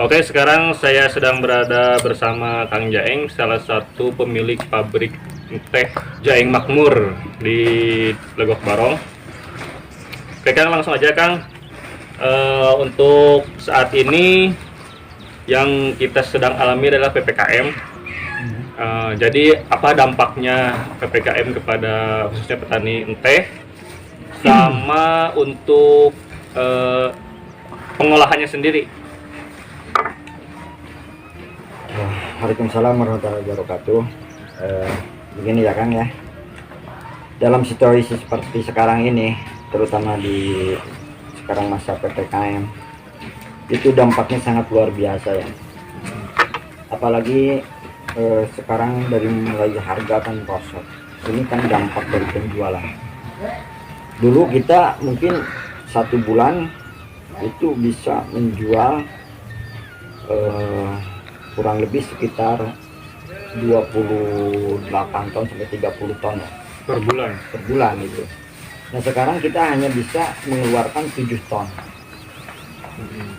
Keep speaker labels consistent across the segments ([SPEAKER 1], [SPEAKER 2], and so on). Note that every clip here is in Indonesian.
[SPEAKER 1] Oke, sekarang saya sedang berada bersama Kang Jaeng, salah satu pemilik pabrik teh Jaeng Makmur di Legok Barong. Oke, Kang, langsung aja, Kang. Untuk saat ini yang kita sedang alami adalah PPKM. Jadi, apa dampaknya PPKM kepada khususnya petani teh, sama untuk pengolahannya sendiri?
[SPEAKER 2] Waalaikumsalam warahmatullahi wabarakatuh. Begini ya Kang ya, dalam situasi seperti sekarang ini, terutama di sekarang masa PPKM, itu dampaknya sangat luar biasa ya. Apalagi sekarang dari mulai harga kan rosot, ini kan dampak dari penjualan. Dulu kita mungkin 1 bulan itu bisa menjual kurang lebih sekitar 28 ton sampai 30 ton ya,
[SPEAKER 1] Per bulan?
[SPEAKER 2] per bulan itu. Nah sekarang kita hanya bisa mengeluarkan 7 ton.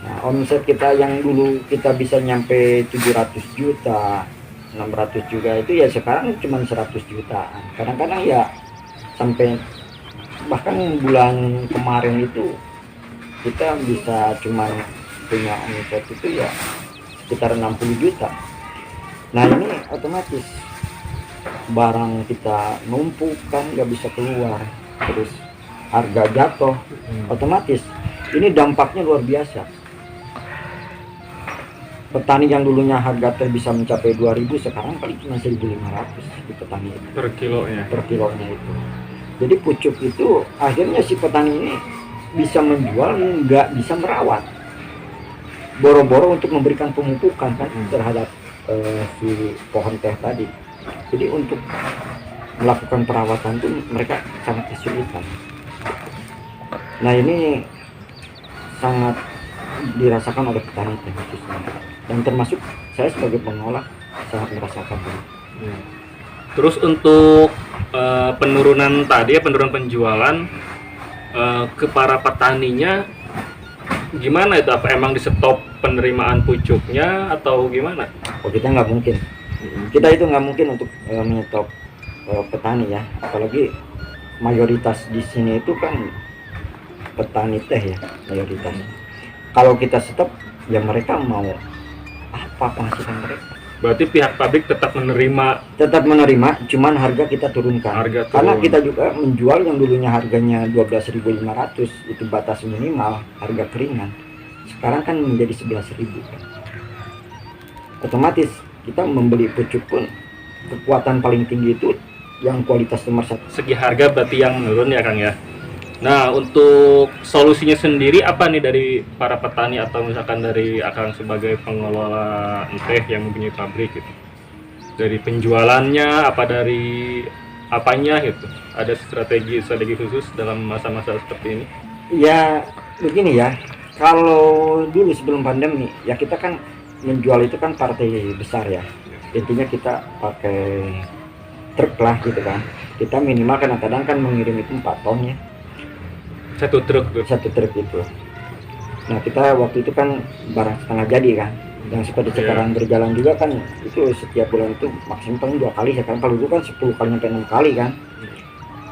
[SPEAKER 2] Nah, omset kita yang dulu kita bisa nyampe 700 juta 600 juga, itu ya sekarang cuma 100 jutaan. Kadang-kadang ya sampai bahkan bulan kemarin itu kita bisa cuma punya omset itu ya sekitar 60 juta. Nah ini otomatis barang kita numpuk kan nggak bisa keluar, terus harga jatuh, otomatis ini dampaknya luar biasa. Petani yang dulunya harga teh bisa mencapai 2000, sekarang paling cuma 1500 di petani itu,
[SPEAKER 1] Per kilonya?
[SPEAKER 2] per kilonya itu. Jadi pucuk itu akhirnya si petani ini bisa menjual, nggak bisa merawat, boro-boro untuk memberikan pemupukan kan terhadap si pohon teh tadi. Jadi untuk melakukan perawatan itu mereka sangat kesulitan. Nah ini sangat dirasakan oleh petani teh khususnya, dan termasuk saya sebagai pengolah sangat merasakan ini.
[SPEAKER 1] Terus untuk penurunan tadi ya, penurunan penjualan ke para petaninya gimana itu? Apa emang di stop penerimaan pucuknya atau gimana?
[SPEAKER 2] Oh kita nggak mungkin, kita itu nggak mungkin untuk menyetop petani ya, apalagi mayoritas di sini itu kan petani teh ya mayoritas. Kalau kita stop ya mereka mau apa penghasilan mereka?
[SPEAKER 1] Berarti pihak pabrik tetap menerima?
[SPEAKER 2] Tetap menerima, cuman harga kita turunkan.
[SPEAKER 1] Harga turun.
[SPEAKER 2] Karena kita juga menjual yang dulunya harganya 12.500 itu batas minimal harga keringan, sekarang kan menjadi 11.000. Otomatis kita membeli pucuk pun kekuatan paling tinggi itu yang kualitas nomor 1.
[SPEAKER 1] Segi harga berarti yang menurun ya Kang ya. Nah, untuk solusinya sendiri apa nih dari para petani atau misalkan dari Akang sebagai pengelola teh yang mempunyai pabrik gitu? Dari penjualannya apa dari apanya gitu? Ada strategi khusus dalam masa-masa seperti ini?
[SPEAKER 2] Ya begini ya, kalau dulu sebelum pandemi ya kita kan menjual itu kan partai besar ya, intinya kita pakai truk lah gitu kan. Kita minimal kadang-kadang kan mengirim itu 4 ton ya,
[SPEAKER 1] Satu truk tuh?
[SPEAKER 2] satu truk itu. Nah kita waktu itu kan barang setengah jadi kan, yang seperti sekarang berjalan juga kan itu setiap bulan itu maksimal paling 2 kali. Sekarang kalau dulu kan 10 kali sampai 6 kali kan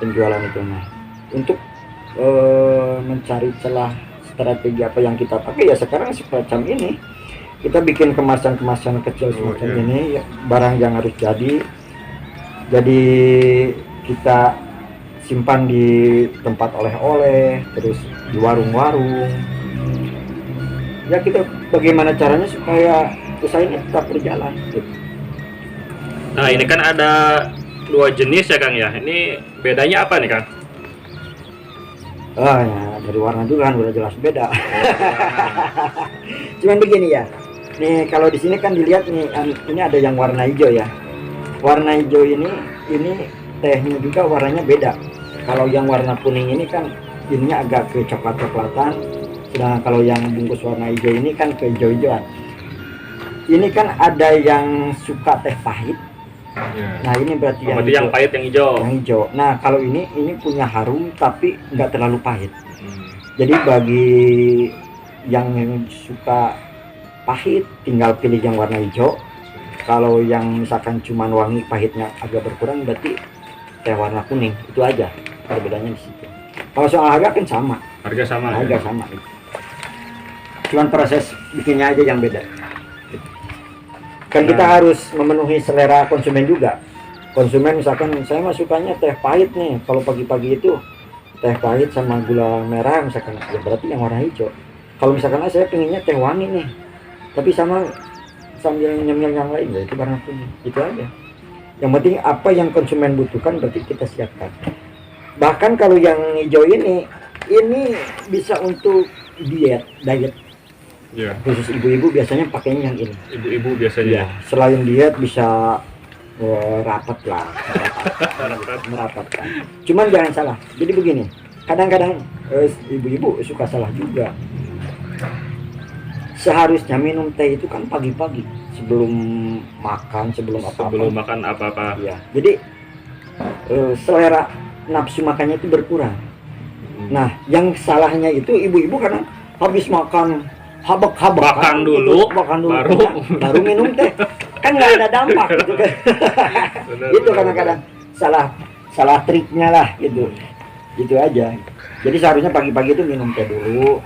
[SPEAKER 2] penjualan itu. Nah untuk mencari celah strategi apa yang kita pakai ya sekarang semacam ini, kita bikin kemasan-kemasan kecil semacam ini ya, barang yang harus jadi kita simpan di tempat oleh-oleh, terus di warung-warung ya. Kita bagaimana caranya supaya usaha ini tetap berjalan gitu.
[SPEAKER 1] Nah, ini kan ada 2 jenis ya Kang ya. Ini bedanya apa nih Kang?
[SPEAKER 2] Ya, dari warna juga kan udah jelas beda. Cuman begini ya, nih kalau di sini kan dilihat nih, ini ada yang warna hijau ya. Warna hijau ini tehnya juga warnanya beda. Kalau yang warna kuning ini kan ininya agak ke coklat-coklatan, sedangkan kalau yang bungkus warna hijau ini kan ke hijau-hijauan. Ini kan ada yang suka teh pahit. Nah ini berarti
[SPEAKER 1] yang pahit, yang hijau.
[SPEAKER 2] Yang hijau. Nah kalau ini punya harum tapi nggak terlalu pahit. Jadi bagi yang suka pahit, tinggal pilih yang warna hijau. Kalau yang misalkan cuman wangi, pahitnya agak berkurang, berarti teh warna kuning. Itu aja perbedaannya di situ. Kalau soal harga kan sama,
[SPEAKER 1] Harga sama.
[SPEAKER 2] harga
[SPEAKER 1] Ya?
[SPEAKER 2] sama. Cuman proses bikinnya aja yang beda. Kan kita
[SPEAKER 1] Nah.
[SPEAKER 2] harus memenuhi selera konsumen juga. Konsumen misalkan saya mah sukanya teh pahit nih, kalau pagi-pagi itu teh pahit sama gula merah misalkan, ya berarti yang warna hijau. Kalau misalkan saya pengennya teh wangi nih, tapi sama sambil nyemil yang lain, ya itu warna kuning. Itu aja. Yang penting apa yang konsumen butuhkan berarti kita siapkan. Bahkan kalau yang hijau ini bisa untuk diet.
[SPEAKER 1] Ya.
[SPEAKER 2] Khusus ibu-ibu biasanya pakainya yang ini.
[SPEAKER 1] Ibu-ibu biasanya.
[SPEAKER 2] Ya, selain diet bisa rapat lah, merapat kan. Cuman jangan salah. Jadi begini, kadang-kadang ibu-ibu suka salah juga. Seharusnya minum teh itu kan pagi-pagi sebelum makan, sebelum apa-apa.
[SPEAKER 1] Sebelum makan apa-apa.
[SPEAKER 2] Ya, jadi selera nafsu makannya itu berkurang. Nah, yang salahnya itu ibu-ibu kadang habis makan habak-habak
[SPEAKER 1] Makan dulu,
[SPEAKER 2] baru minum teh, kan nggak ada dampak gitu kan. Itu kadang-kadang salah triknya lah gitu. Gitu aja. Jadi seharusnya pagi-pagi itu minum teh dulu,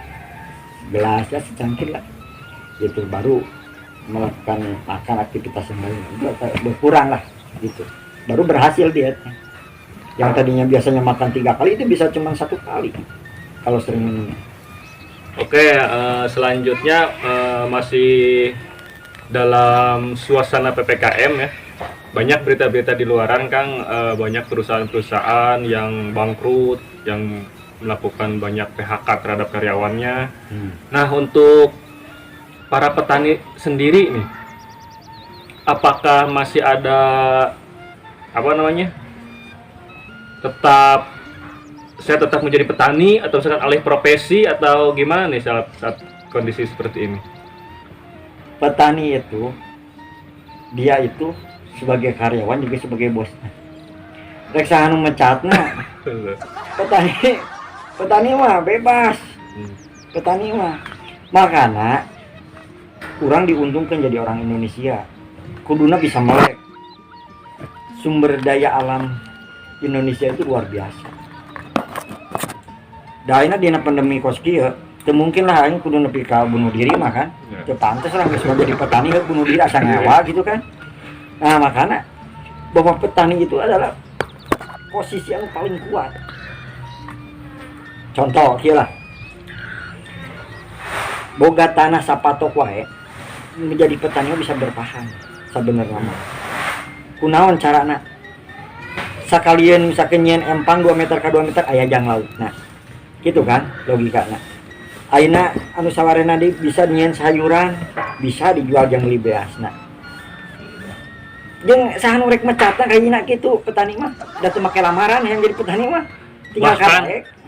[SPEAKER 2] gelasnya secangkir lah, gitu, baru melakukan makan aktivitas yang lain, itu berkurang lah gitu, baru berhasil dietnya. Yang tadinya biasanya makan 3 kali itu bisa cuma 1 kali kalau sering minum.
[SPEAKER 1] Oke, selanjutnya masih dalam suasana PPKM ya. Banyak berita-berita di luaran, Kang, banyak perusahaan-perusahaan yang bangkrut, yang melakukan banyak PHK terhadap karyawannya. Nah, untuk para petani sendiri nih, apakah masih ada saya tetap menjadi petani atau misalkan alih profesi atau gimana nih saat kondisi seperti ini?
[SPEAKER 2] Petani itu dia itu sebagai karyawan juga sebagai bos. Rek sahanu mecatna. petani mah bebas. Petani mah makana kurang diuntungkan jadi orang Indonesia. Kuduna bisa melek. Sumber daya alam Indonesia itu luar biasa. Daina dina pandemi koski ya, mungkin lah aing kudu nepi ka bunuh diri mah kan. Teu pantes lah geus jadi petani ya bunuh diri asa nyawa gitu kan. Nah, makanya bahwa petani itu adalah posisi yang paling kuat. Contoh kieu lah. Boga tanah sapatok wae menjadi petani bisa bertahan sebenarnya mah. Kunaon carana? Sakalian misalkan nyen empang 2 meter ke 2 meter aya jang laut. Nah, gitu kan logikanya. Aina anu sawarena bisa nyen sayuran, bisa dijual jang beli beasna. Jeung sahanu rek mecatna kayaknya kitu petani mah da teu make lamaran yang jadi petani mah. Tinggal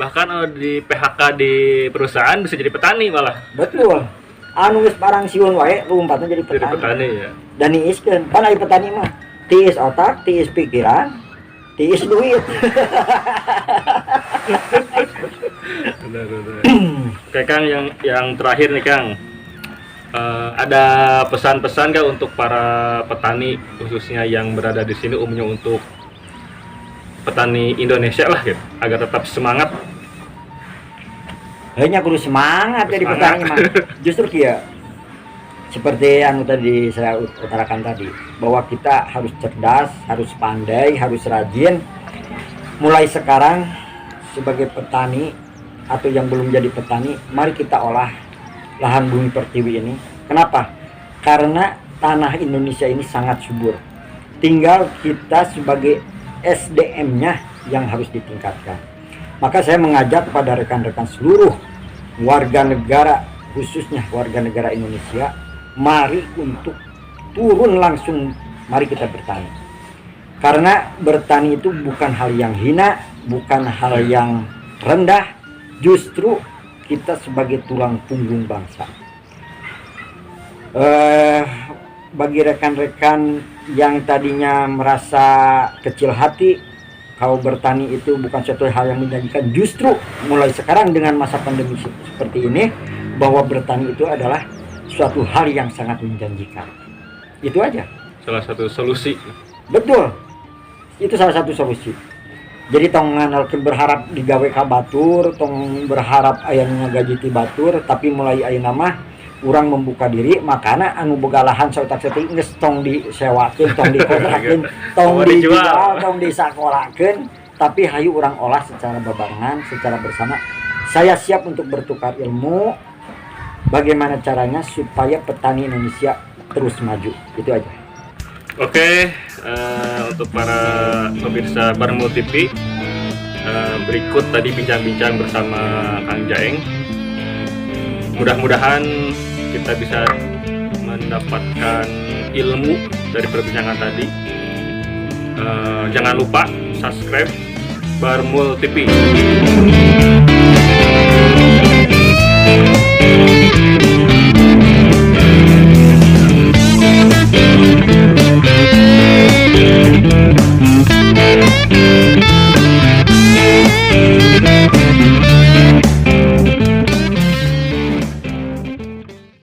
[SPEAKER 1] bahkan di PHK di perusahaan bisa jadi petani malah.
[SPEAKER 2] Betul. Anu geus barang siun wae lompatna jadi petani.
[SPEAKER 1] Jadi petani ya.
[SPEAKER 2] Dan niiskeun, pan aya petani mah tiis otak, tiis pikiran, tiis duit.
[SPEAKER 1] Benar. Oke, Kang, yang terakhir nih, Kang. Ada pesan-pesan nggak untuk para petani khususnya yang berada di sini, umumnya untuk petani Indonesia lah gitu, agar tetap semangat?
[SPEAKER 2] Hanya kudu semangat jadi petani mah. Justru kieu. Seperti anu tadi saya utarakan tadi, bahwa kita harus cerdas, harus pandai, harus rajin. Mulai sekarang sebagai petani atau yang belum jadi petani, mari kita olah lahan bumi pertiwi ini. Kenapa? Karena tanah Indonesia ini sangat subur. Tinggal kita sebagai SDM-nya yang harus ditingkatkan. Maka saya mengajak kepada rekan-rekan seluruh warga negara, khususnya warga negara Indonesia, mari untuk turun langsung, mari kita bertani. Karena bertani itu bukan hal yang hina, bukan hal yang rendah, justru kita sebagai tulang punggung bangsa. Bagi rekan-rekan yang tadinya merasa kecil hati, kalau bertani itu bukan suatu hal yang menjanjikan, justru mulai sekarang dengan masa pandemi seperti ini, bahwa bertani itu adalah suatu hal yang sangat menjanjikan. Itu aja.
[SPEAKER 1] Salah satu solusi.
[SPEAKER 2] Betul. Itu salah satu solusi. Jadi tong nganalkeun berharap digawe ka batur, tong berharap ayana gaji ti batur, tapi mulai ayeuna mah urang membuka diri, makana anu boga lahan sautak-sautik geus tong disewakeun, tong dikontrakeun, tong dijual, tong disakolakeun, tapi hayu urang olah secara babarengan, secara bersama. Saya siap untuk bertukar ilmu bagaimana caranya supaya petani Indonesia terus maju. Itu aja.
[SPEAKER 1] Oke, untuk para pemirsa Barmul TV, berikut tadi bincang-bincang bersama Kang Jaeng. Mudah-mudahan kita bisa mendapatkan ilmu dari perbincangan tadi. Jangan lupa subscribe Barmul TV.